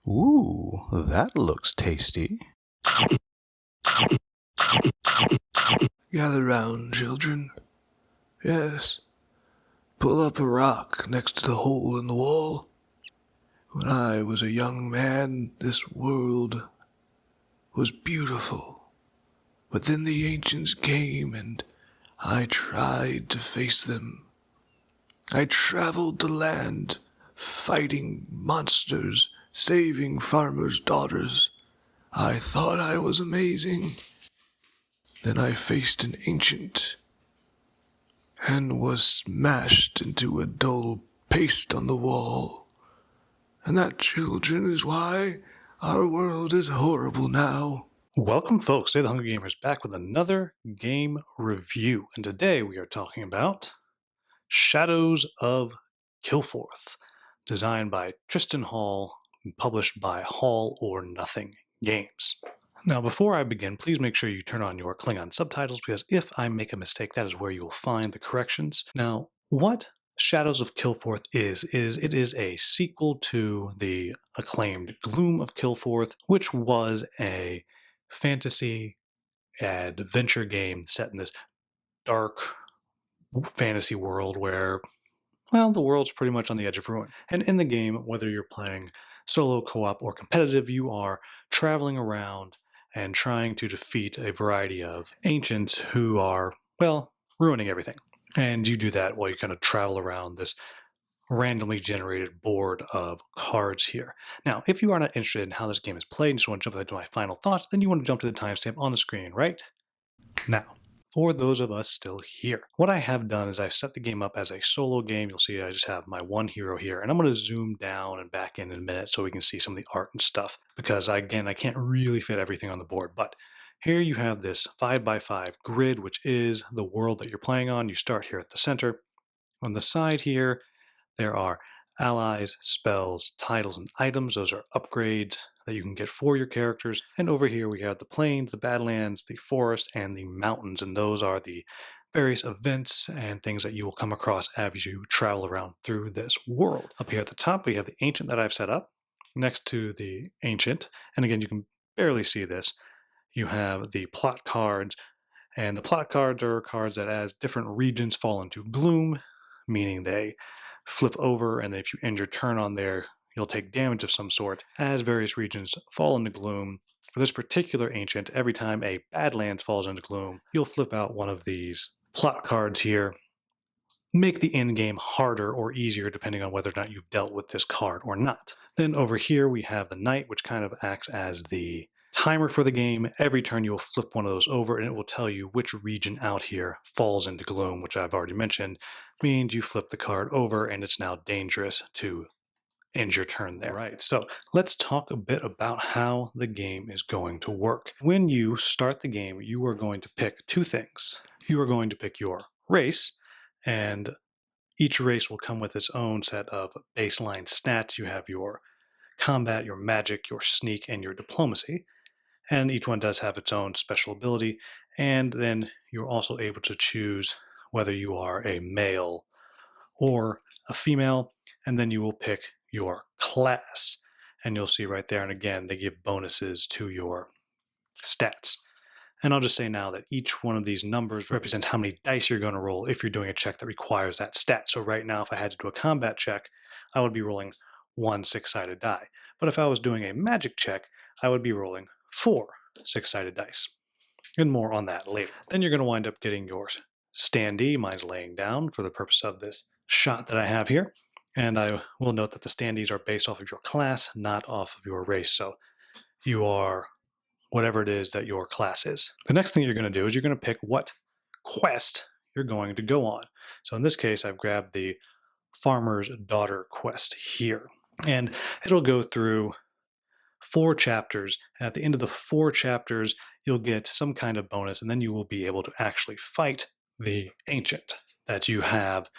Ooh, that looks tasty. Gather round, children. Yes, pull up a rock next to the hole in the wall. When I was a young man, this world was beautiful. But then the ancients came and I tried to face them. I traveled the land, fighting monsters, saving farmers' daughters. I thought I was amazing. Then I faced an ancient and was smashed into a dull paste on the wall. And that, children, is why our world is horrible now. Welcome, folks. Today, the Hunger Gamers back with another game review. And today we are talking about Shadows of Kilforth, designed by Tristan Hall and published by Hall or Nothing Games. Now, before I begin, please make sure you turn on your Klingon subtitles, because if I make a mistake, that is where you will find the corrections. Now, what Shadows of Kilforth is it is a sequel to the acclaimed Gloom of Kilforth, which was a fantasy adventure game set in this dark fantasy world where, well, the world's pretty much on the edge of ruin. And in the game, whether you're playing solo, co-op, or competitive, you are traveling around and trying to defeat a variety of ancients who are, well, ruining everything. And you do that while you kind of travel around this randomly generated board of cards here. Now, if you are not interested in how this game is played and just want to jump into my final thoughts, then you want to jump to the timestamp on the screen right now. For those of us still here, what I have done is I've set the game up as a solo game. You'll see I just have my one hero here, and I'm going to zoom down and back in a minute so we can see some of the art and stuff, because again, I can't really fit everything on the board. But here you have this 5x5 grid, which is the world that you're playing on. You start here at the center. On the side here, there are allies, spells, titles, and items. Those are upgrades that you can get for your characters. And over here we have the plains, the badlands, the forest, and the mountains. And those are the various events and things that you will come across as you travel around through this world. Up here at the top, we have the ancient that I've set up. Next to the ancient, and again, you can barely see this, you have the plot cards. And the plot cards are cards that, as different regions fall into gloom, meaning they flip over, and if you end your turn on there, you'll take damage of some sort. As various regions fall into gloom, for this particular ancient, every time a Badlands falls into gloom, you'll flip out one of these plot cards here, make the end game harder or easier depending on whether or not you've dealt with this card or not. Then over here we have the knight, which kind of acts as the timer for the game. Every turn you'll flip one of those over and it will tell you which region out here falls into gloom, which I've already mentioned, means you flip the card over and it's now dangerous to end your turn there. Right, so let's talk a bit about how the game is going to work. When you start the game, you are going to pick two things. You are going to pick your race, and each race will come with its own set of baseline stats. You have your combat, your magic, your sneak, and your diplomacy. And each one does have its own special ability. And then you're also able to choose whether you are a male or a female. And then you will pick your class. And you'll see right there, and again, they give bonuses to your stats. And I'll just say now that each one of these numbers represents how many dice you're going to roll if you're doing a check that requires that stat. So right now, if I had to do a combat check, I would be rolling 1 6-sided die. But if I was doing a magic check, I would be rolling 4 6-sided dice. And more on that later. Then you're going to wind up getting your standee. Mine's laying down for the purpose of this shot that I have here. And I will note that the standees are based off of your class, not off of your race. So you are whatever it is that your class is. The next thing you're going to do is you're going to pick what quest you're going to go on. So in this case, I've grabbed the Farmer's Daughter quest here. And it'll go through 4 chapters. And at the end of the 4 chapters, you'll get some kind of bonus. And then you will be able to actually fight the ancient that you have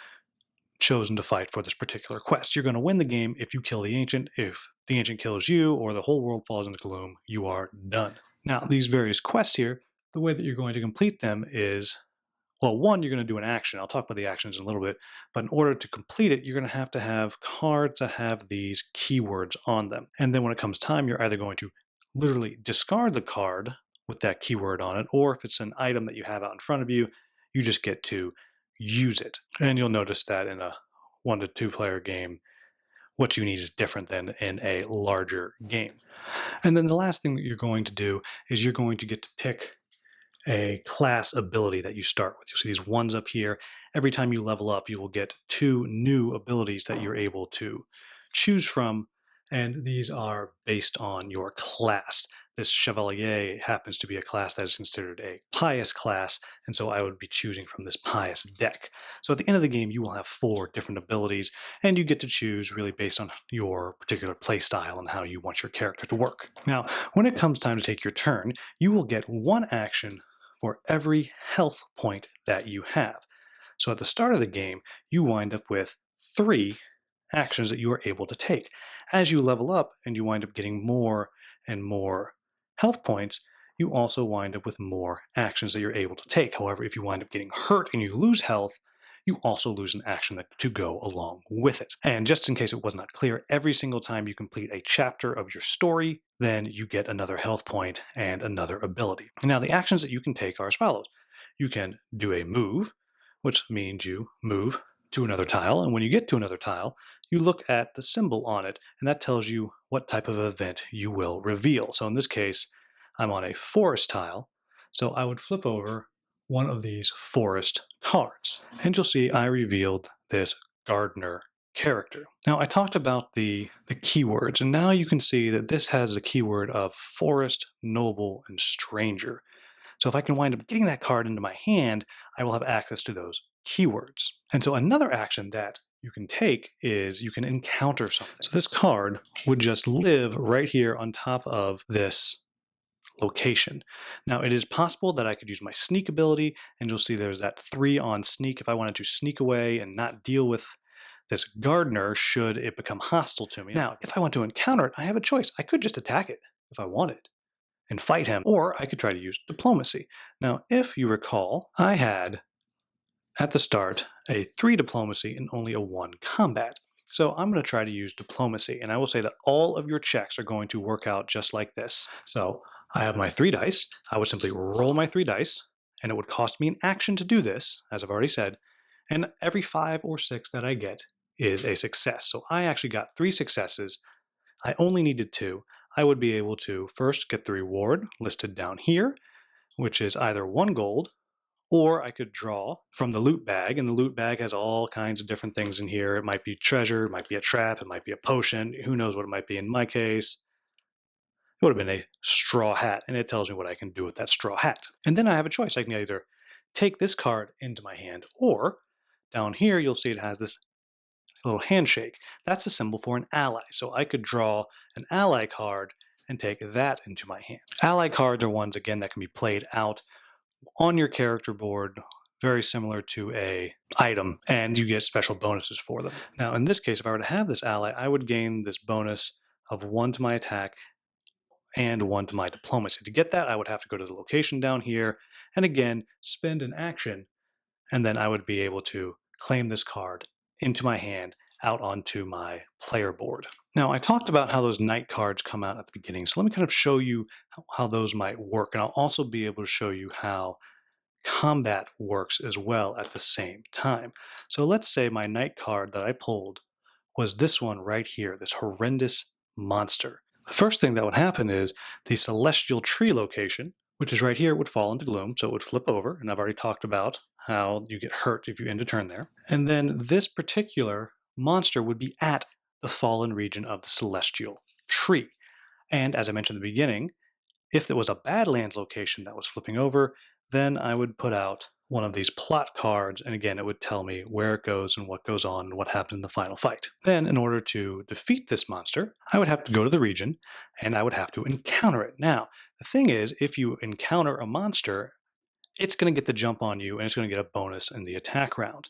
chosen to fight for this particular quest. You're going to win the game if you kill the ancient. If the ancient kills you or the whole world falls into gloom, you are done. Now, these various quests here, the way that you're going to complete them is Well, one, you're going to do an action. I'll talk about the actions in a little bit. But in order to complete it, you're going to have cards that have these keywords on them. And then when it comes time, you're either going to literally discard the card with that keyword on it, or if it's an item that you have out in front of you, you just get to use it. And you'll notice that in a 1 to 2 player game, what you need is different than in a larger game. And then the last thing that you're going to do is you're going to get to pick a class ability that you start with. You'll see these ones up here. Every time you level up, you will get 2 new abilities that you're able to choose from, and these are based on your class. This Chevalier happens to be a class that is considered a pious class, and so I would be choosing from this pious deck. So at the end of the game, you will have 4 different abilities, and you get to choose really based on your particular play style and how you want your character to work. Now, when it comes time to take your turn, you will get 1 action for every health point that you have. So at the start of the game, you wind up with 3 actions that you are able to take. As you level up and you wind up getting more and more health points, you also wind up with more actions that you're able to take. However, if you wind up getting hurt and you lose health, you also lose an action to go along with it. And just in case it was not clear, every single time you complete a chapter of your story, then you get another health point and another ability. Now, the actions that you can take are as follows. You can do a move, which means you move to another tile, and when you get to another tile, you look at the symbol on it, and that tells you what type of event you will reveal. So in this case, I'm on a forest tile, so I would flip over one of these forest cards, and you'll see I revealed this gardener character. Now, I talked about the keywords, and now you can see that this has the keyword of forest, noble, and stranger. So if I can wind up getting that card into my hand, I will have access to those keywords. And so another action that you can take is you can encounter something. So this card would just live right here on top of this location. Now, it is possible that I could use my sneak ability, and you'll see there's that 3 on sneak if I wanted to sneak away and not deal with this gardener should it become hostile to me. Now, if I want to encounter it, I have a choice. I could just attack it if I wanted and fight him, or I could try to use diplomacy. Now, if you recall, I had at the start a 3 diplomacy and only a 1 combat. So I'm going to try to use diplomacy, and I will say that all of your checks are going to work out just like this. So I have my 3 dice. I would simply roll my 3 dice, and it would cost me an action to do this, as I've already said, and every 5 or 6 that I get is a success. So I actually got 3 successes. I only needed 2. I would be able to first get the reward listed down here, which is either 1 gold, or I could draw from the loot bag, and the loot bag has all kinds of different things in here. It might be treasure, it might be a trap, it might be a potion, who knows what it might be. In my case, it would have been a straw hat, and it tells me what I can do with that straw hat. And then I have a choice. I can either take this card into my hand, or down here you'll see it has this little handshake. That's a symbol for an ally. So I could draw an ally card and take that into my hand. Ally cards are ones, again, that can be played out on your character board, very similar to a item, and you get special bonuses for them. Now, in this case, if I were to have this ally, I would gain this bonus of 1 to my attack and 1 to my diplomacy. To get that, I would have to go to the location down here, and again, spend an action, and then I would be able to claim this card into my hand out onto my player board. Now, I talked about how those knight cards come out at the beginning, so let me kind of show you how those might work, and I'll also be able to show you how combat works as well at the same time. So let's say my knight card that I pulled was this one right here, this horrendous monster. The first thing that would happen is the celestial tree location, which is right here, would fall into gloom, so it would flip over, and I've already talked about how you get hurt if you end a turn there. And then this particular monster would be at the fallen region of the celestial tree. And as I mentioned at the beginning, if there was a Badlands location that was flipping over, then I would put out one of these plot cards, and again, it would tell me where it goes and what goes on and what happened in the final fight. Then, in order to defeat this monster, I would have to go to the region, and I would have to encounter it. Now, the thing is, if you encounter a monster, it's going to get the jump on you, and it's going to get a bonus in the attack round,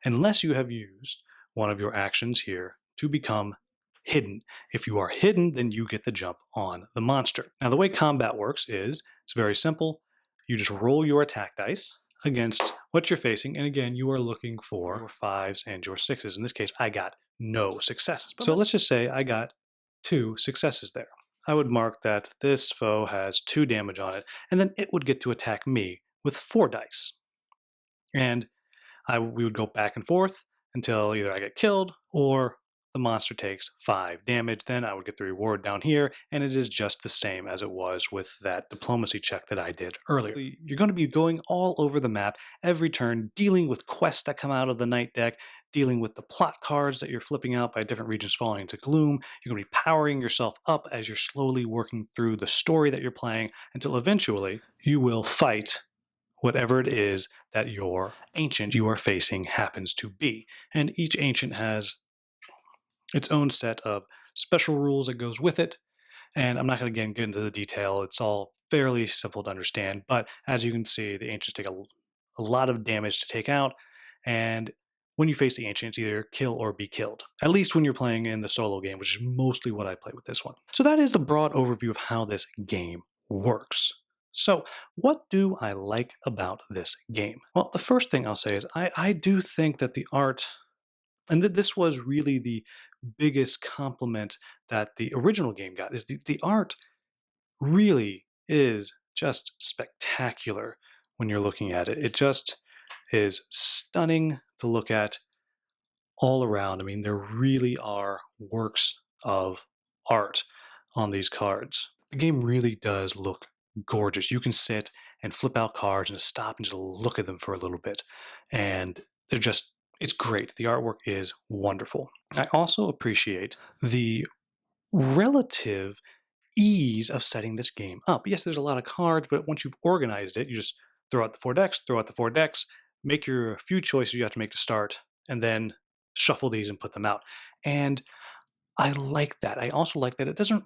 unless you have used one of your actions here to become hidden. If you are hidden, then you get the jump on the monster. Now, the way combat works is, it's very simple. You just roll your attack dice. against what you're facing. And again, you are looking for your 5s and your 6s. In this case, I got no successes. So let's just say I got 2 successes there. I would mark that this foe has 2 damage on it, and then it would get to attack me with 4 dice. And we would go back and forth until either I get killed or the monster takes 5 damage. Then I would get the reward down here, and it is just the same as it was with that diplomacy check that I did earlier. You're going to be going all over the map every turn, dealing with quests that come out of the night deck, dealing with the plot cards that you're flipping out by different regions falling into gloom. You're going to be powering yourself up as you're slowly working through the story that you're playing until eventually you will fight whatever it is that your ancient you are facing happens to be. And each ancient has its own set of special rules that goes with it. And I'm not going to get into the detail. It's all fairly simple to understand. But as you can see, the ancients take a lot of damage to take out. And when you face the ancients, either kill or be killed. At least when you're playing in the solo game, which is mostly what I play with this one. So that is the broad overview of how this game works. So what do I like about this game? Well, the first thing I'll say is I do think that the art, and this was really the biggest compliment that the original game got, is the art really is just spectacular when you're looking at it. It just is stunning to look at all around. I mean, there really are works of art on these cards. The game really does look gorgeous. You can sit and flip out cards and stop and just look at them for a little bit. And they're just, it's great. The artwork is wonderful. I also appreciate the relative ease of setting this game up. Yes, there's a lot of cards, but once you've organized it, you just throw out the 4 decks, make your few choices you have to make to start, and then shuffle these and put them out. And I like that. I also like that it doesn't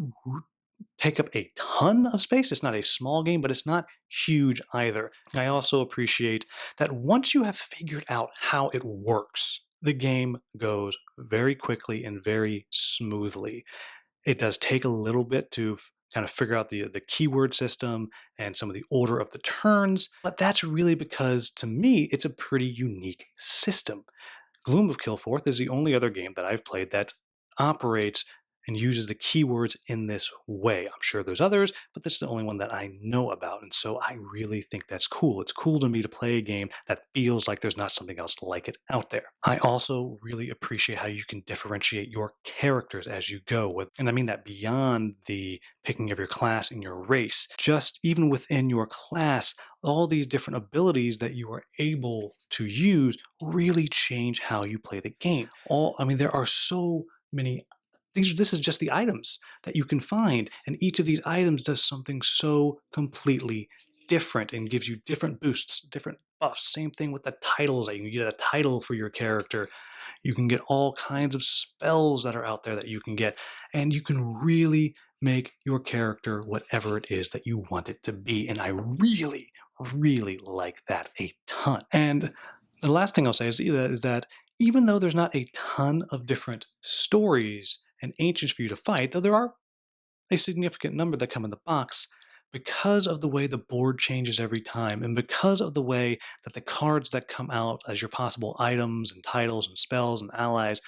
take up a ton of space. It's not a small game, but it's not huge either. I also appreciate that once you have figured out how it works, the game goes very quickly and very smoothly. It does take a little bit to kind of figure out the keyword system and some of the order of the turns, but that's really because, to me, it's a pretty unique system. Gloom of Kilforth is the only other game that I've played that operates and uses the keywords in this way. I'm sure there's others, but this is the only one that I know about, and so I really think that's cool. It's cool to me to play a game that feels like there's not something else like it out there. I also really appreciate how you can differentiate your characters as you go, and I mean that beyond the picking of your class and your race. Just even within your class, all these different abilities that you are able to use really change how you play the game. There are so many. This is just the items that you can find, and each of these items does something so completely different and gives you different boosts, different buffs. Same thing with the titles. You can get a title for your character. You can get all kinds of spells that are out there that you can get, and you can really make your character whatever it is that you want it to be. And I really, really like that a ton. And the last thing I'll say is that even though there's not a ton of different stories and ancients for you to fight, though there are a significant number that come in the box, because of the way the board changes every time, and because of the way that the cards that come out as your possible items and titles and spells and allies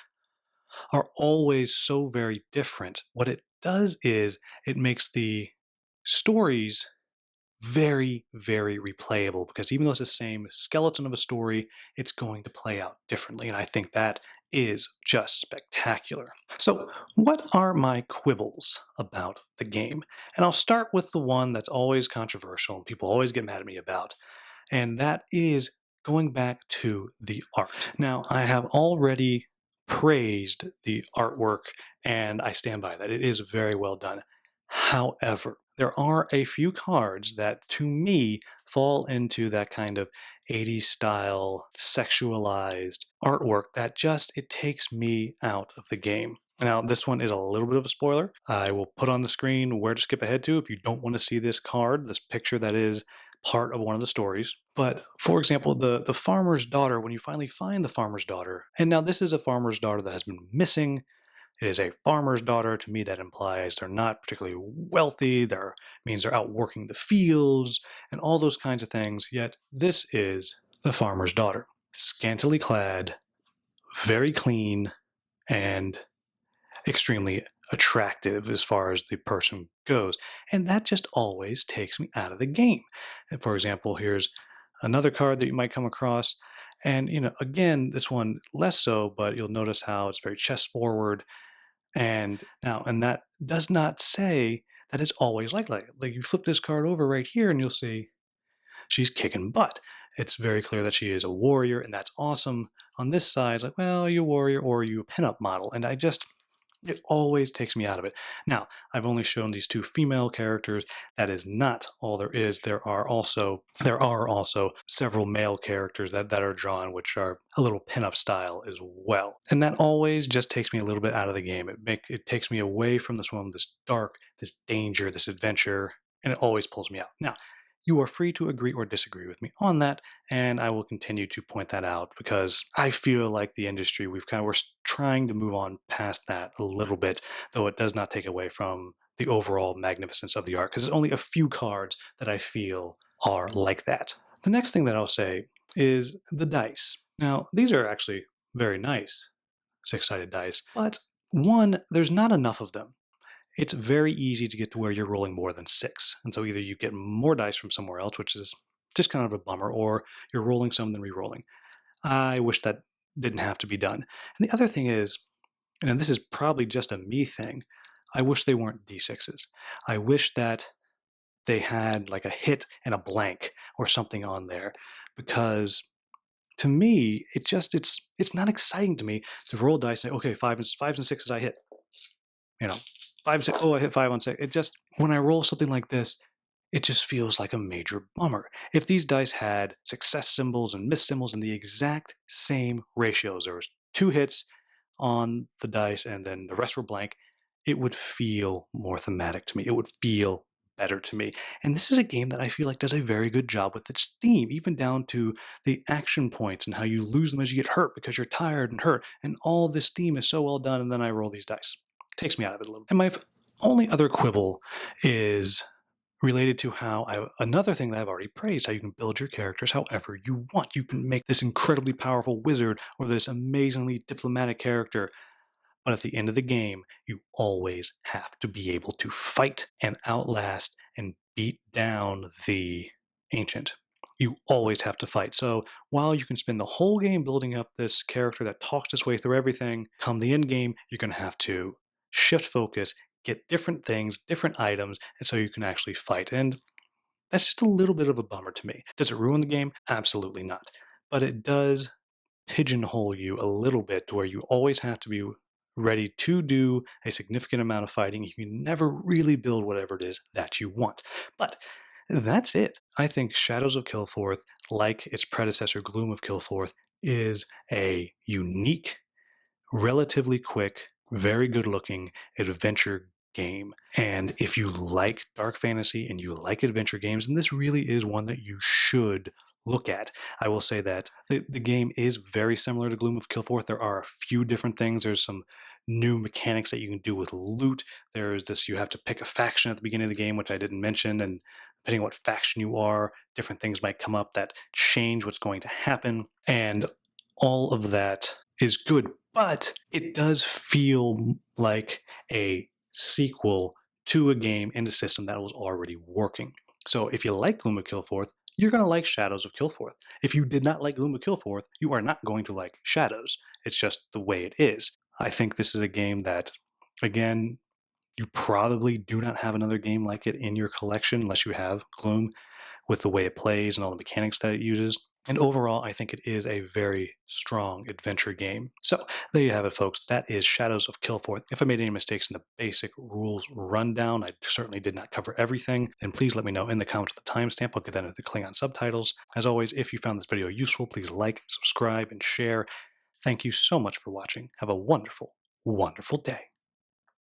are always so very different, what it does is it makes the stories very, very replayable, because even though it's the same skeleton of a story, it's going to play out differently. And I think that is just spectacular. So, what are my quibbles about the game? And I'll start with the one that's always controversial and people always get mad at me about, and that is going back to the art. Now, I have already praised the artwork, and I stand by that. It is very well done. However, there are a few cards that, to me, fall into that kind of 80s style, sexualized artwork that it takes me out of the game. Now, this one is a little bit of a spoiler. I will put on the screen where to skip ahead to if you don't want to see this card, this picture that is part of one of the stories. But for example, the farmer's daughter, when you finally find the farmer's daughter, and now this is a farmer's daughter that has been missing. it is a farmer's daughter. To me, that implies they're not particularly wealthy. They're means they're out working the fields and all those kinds of things. Yet this is the farmer's daughter, scantily clad, very clean, and extremely attractive as far as the person goes. And that just always takes me out of the game. And for example, here's another card that you might come across. And, again, this one less so, but you'll notice how it's very chest forward. And that does not say that it's always like that. Like you flip this card over right here and you'll see she's kicking butt. It's very clear that she is a warrior, and that's awesome. On this side, it's like, well, are you a warrior or are you a pinup model? And it always takes me out of it. Now, I've only shown these two female characters. That is not all there is. There are also several male characters that are drawn, which are a little pinup style as well. And that always just takes me a little bit out of the game. It takes me away from this one, this dark, this danger, this adventure, and it always pulls me out. Now, you are free to agree or disagree with me on that, and I will continue to point that out because I feel like the industry, we're trying to move on past that a little bit, though it does not take away from the overall magnificence of the art, because there's only a few cards that I feel are like that. The next thing that I'll say is the dice. Now, these are actually very nice six-sided dice, but one, there's not enough of them. It's very easy to get to where you're rolling more than 6. And so either you get more dice from somewhere else, which is just kind of a bummer, or you're rolling some then re-rolling. I wish that didn't have to be done. And the other thing is, and this is probably just a me thing, I wish they weren't D6s. I wish that they had like a hit and a blank or something on there, because to me, it's not exciting to me to roll dice and say, okay, fives and sixes I hit. 5, 6, oh, I hit 5 on 6. When I roll something like this, it just feels like a major bummer. If these dice had success symbols and miss symbols in the exact same ratios, there was 2 hits on the dice and then the rest were blank, it would feel more thematic to me. It would feel better to me. And this is a game that I feel like does a very good job with its theme, even down to the action points and how you lose them as you get hurt because you're tired and hurt. And all this theme is so well done, and then I roll these dice. Takes me out of it a little. And my only other quibble is related to another thing that I've already praised, how you can build your characters however you want. You can make this incredibly powerful wizard or this amazingly diplomatic character. But at the end of the game, you always have to be able to fight and outlast and beat down the ancient. You always have to fight. So while you can spend the whole game building up this character that talks his way through everything, come the end game, you're going to have to shift focus, get different things, different items, and so you can actually fight. And that's just a little bit of a bummer to me. Does it ruin the game? Absolutely not. But it does pigeonhole you a little bit to where you always have to be ready to do a significant amount of fighting. You can never really build whatever it is that you want. But that's it. I think Shadows of Kilforth, like its predecessor Gloom of Kilforth, is a unique, relatively quick, very good looking adventure game. And if you like dark fantasy and you like adventure games, then this really is one that you should look at. I will say that the game is very similar to Gloom of Kilforth. There are a few different things. There's some new mechanics that you can do with loot. There's this, you have to pick a faction at the beginning of the game, which I didn't mention, and depending on what faction you are, different things might come up that change what's going to happen. And all of that is good, but it does feel like a sequel to a game and a system that was already working. So if you like Gloom of Kilforth, you're going to like Shadows of Kilforth. If you did not like Gloom of Kilforth, you are not going to like Shadows. It's just the way it is. I think this is a game that, again, you probably do not have another game like it in your collection unless you have Gloom, with the way it plays and all the mechanics that it uses. And overall, I think it is a very strong adventure game. So there you have it, folks. That is Shadows of Kilforth. If I made any mistakes in the basic rules rundown, I certainly did not cover everything, then please let me know in the comments with the timestamp. I'll get that into the Klingon subtitles. As always, if you found this video useful, please like, subscribe, and share. Thank you so much for watching. Have a wonderful, wonderful day.